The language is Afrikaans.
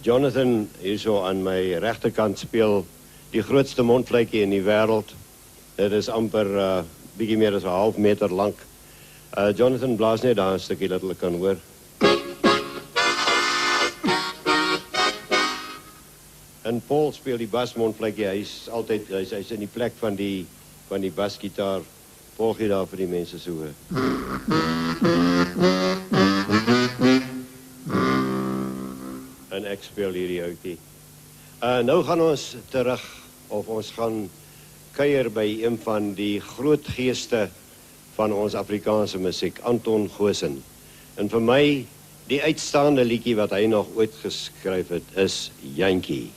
Jonathan hier so aan my regterkant speel die grootste mondvletjie in die wêreld. Dit is amper bietjie meer as 'n half meter lank. Jonathan blaas net daar 'n stukkie dat hulle kan hoor. En Paul speel die basmondvletjie. Hy's in die plek van die basgitaar. Paul gee daar vir die mense so. En ek speel hierdie ouetjie. Nou gaan ons terug, of ons gaan kuier by een van die groot geeste van ons Afrikaanse musiek, Anton Goosen. En vir my, die uitstaande liedjie wat hy nog ooit geskryf het, is Jantjie.